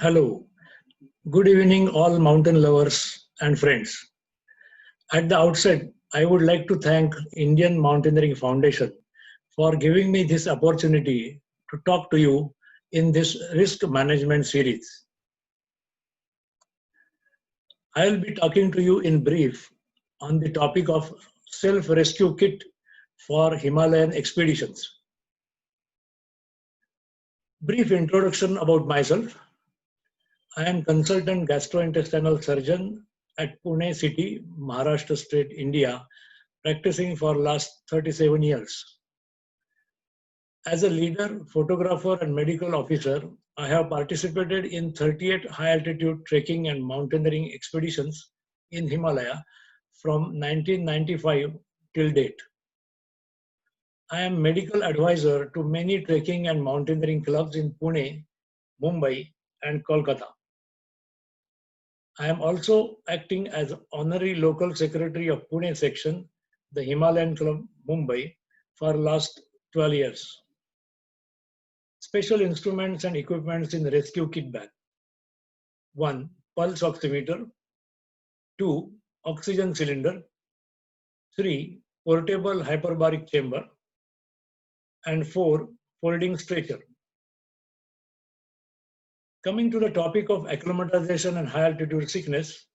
Hello, good evening, all mountain lovers and friends. At the outset, I would like to thank Indian Mountaineering Foundation for giving me this opportunity to talk to you in this risk management series. I will be talking to you in brief on the topic of self rescue kit for Himalayan expeditions. Brief introduction about myself. I am consultant gastrointestinal surgeon at Pune city, Maharashtra state, India, practicing for last 37 years. As a leader, photographer and medical officer, I have participated in 38 high altitude trekking and mountaineering expeditions in Himalaya from 1995 till date. I am medical advisor to many trekking and mountaineering clubs in Pune, Mumbai and Kolkata. I am also acting as honorary local secretary of Pune section, the Himalayan Club Mumbai, for last 12 years. Special instruments and equipments in the rescue kit bag. 1. Pulse oximeter. 2. Oxygen cylinder. 3. Portable hyperbaric chamber. And 4. Folding stretcher. Coming to the topic of acclimatization and high altitude sickness,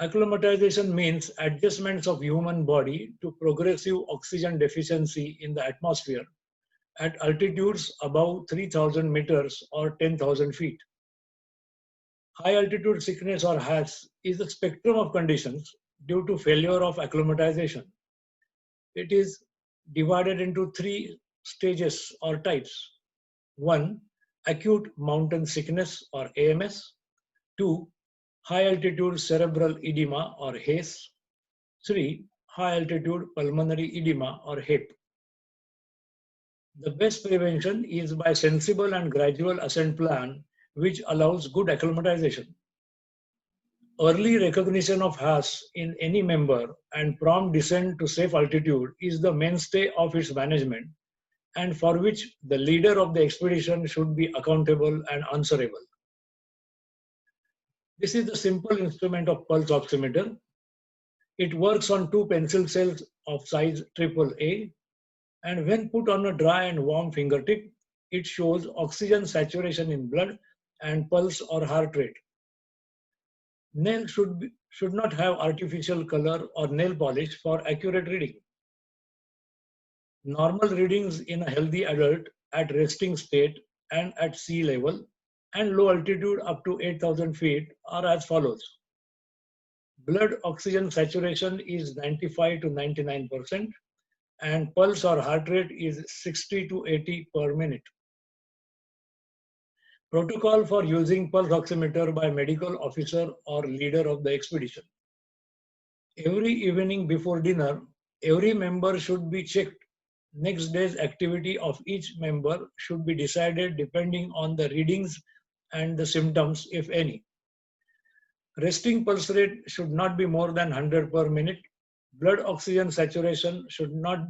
acclimatization means adjustments of human body to progressive oxygen deficiency in the atmosphere at altitudes above 3000 meters or 10,000 feet. High altitude sickness or HAS is a spectrum of conditions due to failure of acclimatization. It is divided into three stages or types. 1. Acute mountain sickness or AMS. 2. High altitude cerebral edema or HACE. 3. High altitude pulmonary edema or HAPE. The best prevention is by sensible and gradual ascent plan which allows good acclimatization. Early recognition of HAS in any member and prompt descent to safe altitude is the mainstay of its management and for which the leader of the expedition should be accountable and answerable. This is the simple instrument of pulse oximeter. It works on two pencil cells of size AAA, and when put on a dry and warm fingertip, it shows oxygen saturation in blood and pulse or heart rate. Nail should not have artificial color or nail polish for accurate reading. Normal readings in a healthy adult at resting state and at sea level and low altitude up to 8,000 feet are as follows. Blood oxygen saturation is 95 to 99% and pulse or heart rate is 60 to 80 per minute. Protocol for using pulse oximeter by medical officer or leader of the expedition. Every evening before dinner, every member should be checked. Next day's activity of each member should be decided depending on the readings and the symptoms, if any. Resting pulse rate should not be more than 100 per minute. Blood oxygen saturation should not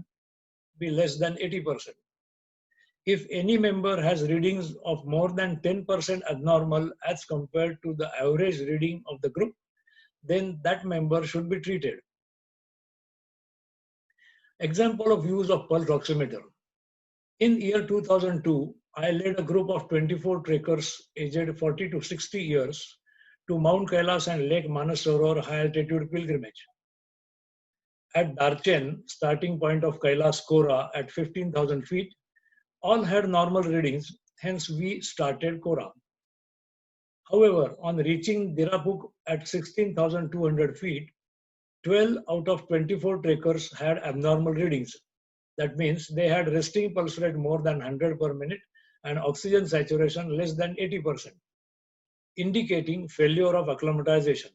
be less than 80%. If any member has readings of more than 10% abnormal as compared to the average reading of the group, then that member should be treated. Example of use of pulse oximeter. In year 2002, I led a group of 24 trekkers aged 40 to 60 years to Mount Kailas and Lake Manasarovar high altitude pilgrimage. At Darchen, starting point of Kailas Kora at 15,000 feet, all had normal readings, hence we started Kora. However, on reaching Dirapuk at 16,200 feet, 12 out of 24 trekkers had abnormal readings. That means they had resting pulse rate more than 100 per minute and oxygen saturation less than 80%, indicating failure of acclimatization.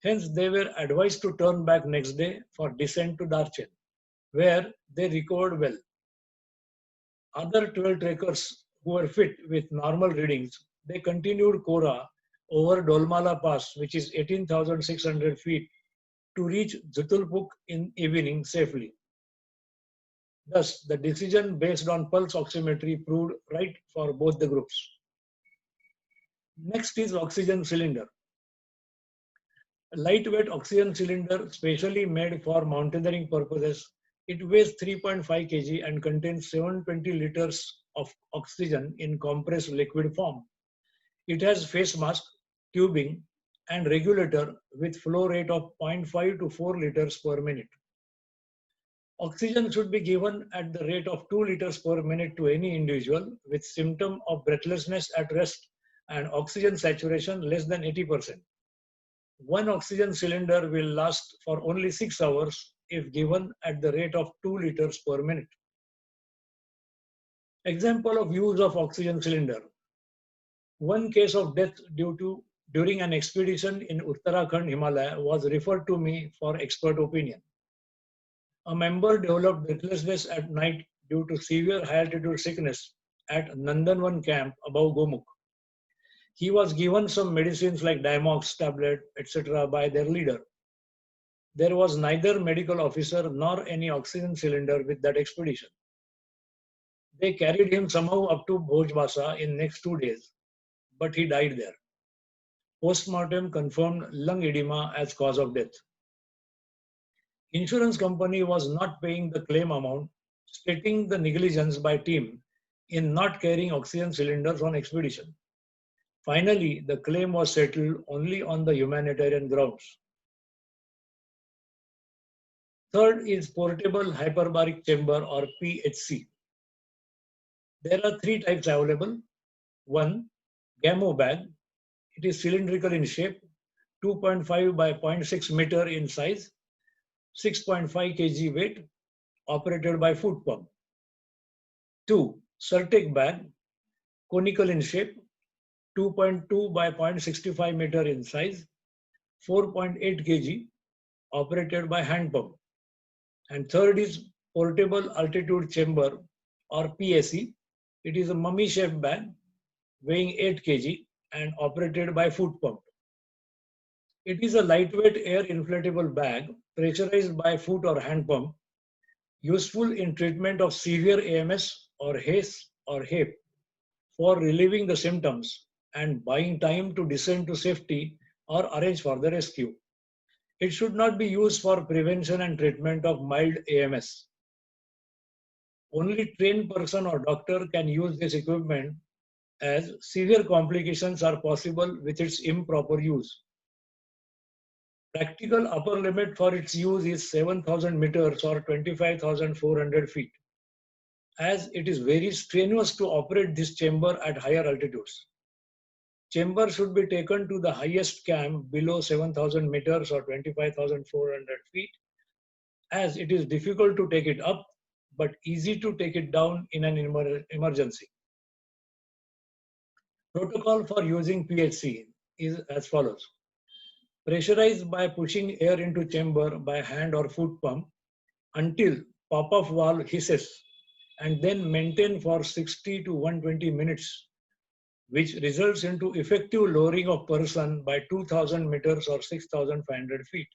Hence, they were advised to turn back next day for descent to Darchen, where they recovered well. Other 12 trekkers who were fit with normal readings, they continued Kora over Dolmala Pass, which is 18,600 feet, to reach Jatulpuk in evening safely. Thus, the decision based on pulse oximetry proved right for both the groups. Next is oxygen cylinder. A lightweight oxygen cylinder specially made for mountaineering purposes. It weighs 3.5 kg and contains 720 liters of oxygen in compressed liquid form. It has face mask, tubing, and regulator with flow rate of 0.5 to 4 liters per minute. Oxygen should be given at the rate of 2 liters per minute to any individual with symptom of breathlessness at rest and oxygen saturation less than 80%. One oxygen cylinder will last for only 6 hours if given at the rate of 2 liters per minute. Example of use of oxygen cylinder. One case of death during an expedition in Uttarakhand, Himalaya was referred to me for expert opinion. A member developed breathlessness at night due to severe high altitude sickness at Nandanvan camp above Gomukh. He was given some medicines like Dimox tablet, etc. by their leader. There was neither medical officer nor any oxygen cylinder with that expedition. They carried him somehow up to Bhojbasa in next 2 days, but he died there. Postmortem confirmed lung edema as cause of death. Insurance company was not paying the claim amount, stating the negligence by team in not carrying oxygen cylinders on expedition. Finally, the claim was settled only on the humanitarian grounds. Third is portable hyperbaric chamber or PHC. There are 3 types available. One, Gamo bag. It is cylindrical in shape, 2.5 by 0.6 meter in size, 6.5 kg weight, operated by foot pump. 2. Certec bag, conical in shape, 2.2 by 0.65 meter in size, 4.8 kg, operated by hand pump. And third is portable altitude chamber or PSE. It is a mummy-shaped bag weighing 8 kg and operated by foot pump. It is a lightweight air inflatable bag pressurized by foot or hand pump, useful in treatment of severe AMS or HACE or HAPE for relieving the symptoms and buying time to descend to safety or arrange for the rescue. It should not be used for prevention and treatment of mild AMS. Only trained person or doctor can use this equipment as severe complications are possible with its improper use. Practical upper limit for its use is 7,000 meters or 25,400 feet, as it is very strenuous to operate this chamber at higher altitudes. Chamber should be taken to the highest camp below 7,000 meters or 25,400 feet, as it is difficult to take it up but easy to take it down in an emergency. Protocol for using PHC is as follows. Pressurize by pushing air into chamber by hand or foot pump until pop-off valve hisses and then maintain for 60 to 120 minutes, which results into effective lowering of person by 2,000 meters or 6,500 feet.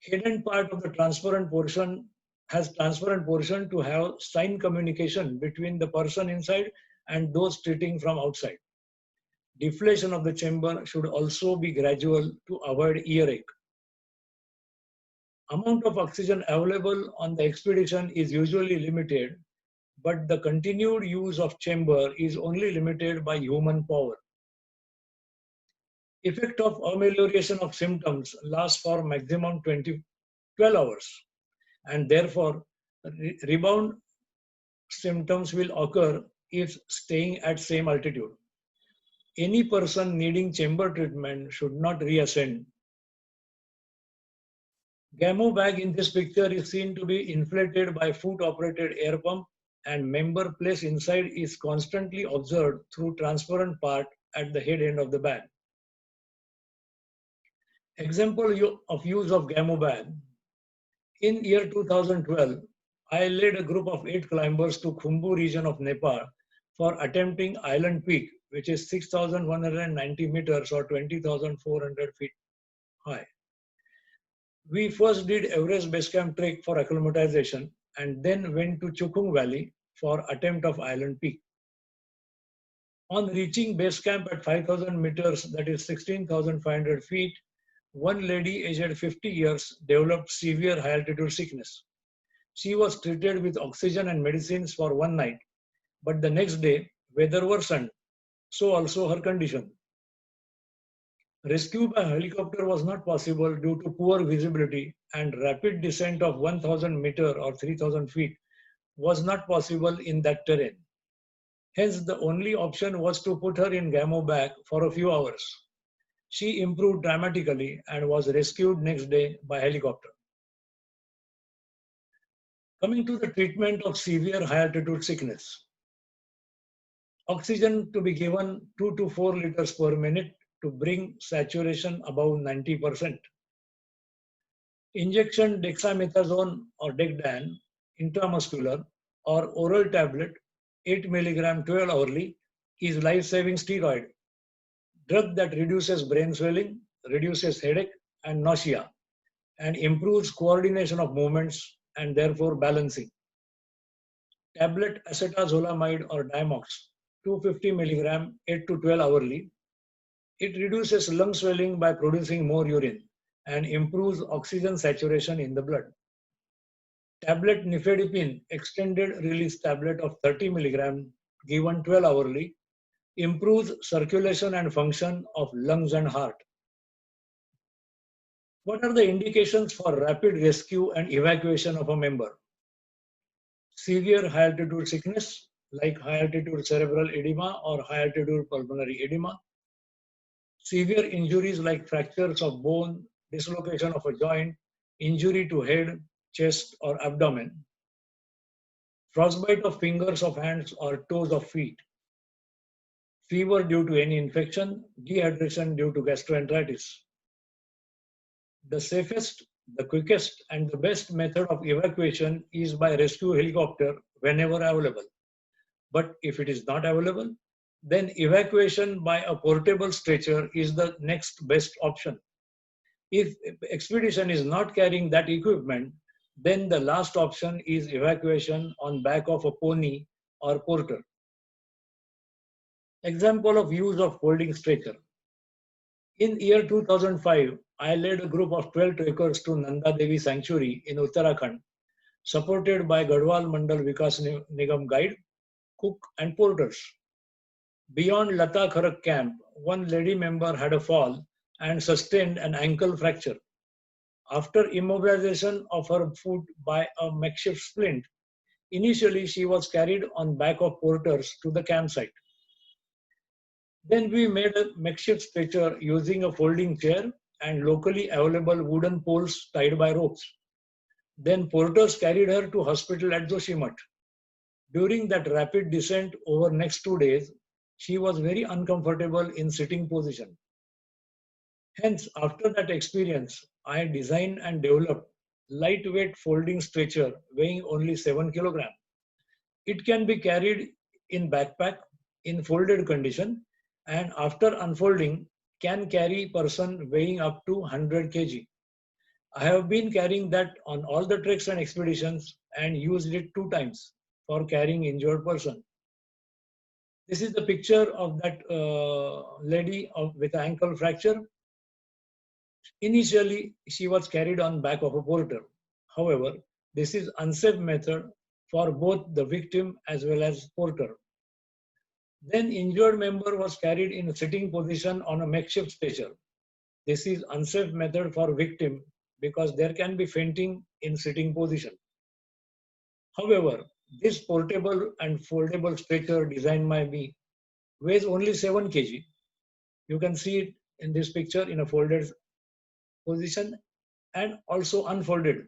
Hidden part of the transparent portion has transparent portion to have sign communication between the person inside and those treating from outside. Deflation of the chamber should also be gradual to avoid earache. Amount of oxygen available on the expedition is usually limited, but the continued use of chamber is only limited by human power. Effect of amelioration of symptoms lasts for maximum 12 hours, and therefore rebound symptoms will occur if staying at same altitude. Any person needing chamber treatment should not reascend. Gamo bag in this picture is seen to be inflated by foot-operated air pump, and member placed inside is constantly observed through transparent part at the head end of the bag. Example of use of Gamo bag. In year 2012, I led a group of 8 climbers to Khumbu region of Nepal for attempting Island Peak, which is 6,190 meters or 20,400 feet high. We first did Everest Base Camp trek for acclimatization and then went to Chukung Valley for attempt of Island Peak. On reaching base camp at 5,000 meters, that is 16,500 feet, one lady aged 50 years developed severe high altitude sickness. She was treated with oxygen and medicines for one night, but the next day, weather worsened, so also her condition. Rescue by helicopter was not possible due to poor visibility, and rapid descent of 1,000 meter or 3,000 feet was not possible in that terrain. Hence, the only option was to put her in Gamo bag for a few hours. She improved dramatically and was rescued next day by helicopter. Coming to the treatment of severe high altitude sickness. Oxygen to be given 2 to 4 liters per minute to bring saturation above 90%. Injection dexamethasone or Decdan, intramuscular or oral tablet 8 milligram 12 hourly is life-saving steroid, drug that reduces brain swelling, reduces headache and nausea, and improves coordination of movements and therefore balancing. Tablet acetazolamide or Diamox 250 milligram 8 to 12 hourly. It reduces lung swelling by producing more urine and improves oxygen saturation in the blood. Tablet nifedipine extended release tablet of 30 milligram given 12 hourly improves circulation and function of lungs and heart. What are the indications for rapid rescue and evacuation of a member? Severe high altitude sickness like high altitude cerebral edema or high altitude pulmonary edema. Severe injuries like fractures of bone, dislocation of a joint, injury to head, chest or abdomen. Frostbite of fingers of hands or toes of feet. Fever due to any infection, dehydration due to gastroenteritis. The safest, the quickest, and the best method of evacuation is by rescue helicopter whenever available. But if it is not available, then evacuation by a portable stretcher is the next best option. If expedition is not carrying that equipment, then the last option is evacuation on back of a pony or porter. Example of use of folding stretcher. In year 2005, I led a group of 12 trekkers to Nanda Devi Sanctuary in Uttarakhand, supported by Garhwal Mandal Vikas Nigam guide, cook and porters. Beyond Lata Kharak camp, one lady member had a fall and sustained an ankle fracture. After immobilization of her foot by a makeshift splint, initially she was carried on back of porters to the campsite. Then we made a makeshift stretcher using a folding chair and locally available wooden poles tied by ropes. Then porters carried her to hospital at Joshimath. During that rapid descent over next 2 days, she was very uncomfortable in sitting position. Hence, after that experience, I designed and developed lightweight folding stretcher weighing only 7 kilograms. It can be carried in backpack in folded condition and after unfolding can carry person weighing up to 100 kg. I have been carrying that on all the treks and expeditions and used it 2 times for carrying injured person. This is the picture of that lady with ankle fracture. Initially, she was carried on back of a porter. However, this is unsafe method for both the victim as well as porter. Then injured member was carried in a sitting position on a makeshift stretcher. This is unsafe method for victim because there can be fainting in sitting position. However, this portable and foldable stretcher designed by me weighs only 7 kg. You can see it in this picture in a folded position and also unfolded.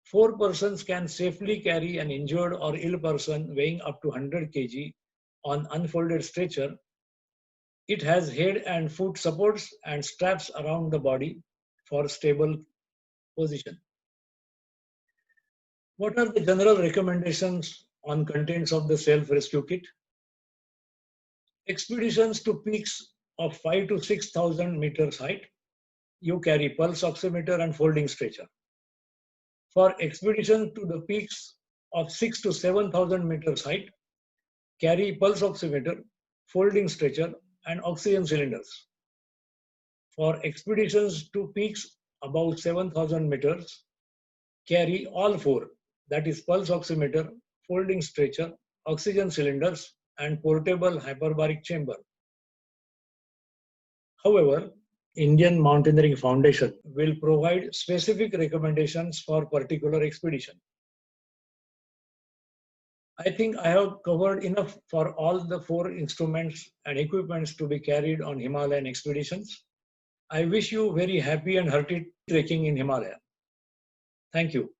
4 persons can safely carry an injured or ill person weighing up to 100 kg on unfolded stretcher. It has head and foot supports and straps around the body for stable position. What are the general recommendations on contents of the self-rescue kit? Expeditions to peaks of 5 to 6,000 meters height, you carry pulse oximeter and folding stretcher. For expedition to the peaks of 6 to 7,000 meters height, carry pulse oximeter, folding stretcher, and oxygen cylinders. For expeditions to peaks above 7,000 meters, carry all four, that is pulse oximeter, folding stretcher, oxygen cylinders, and portable hyperbaric chamber. However, Indian Mountaineering Foundation will provide specific recommendations for particular expedition. I think I have covered enough for all the four instruments and equipments to be carried on Himalayan expeditions. I wish you very happy and hearty trekking in Himalaya. Thank you.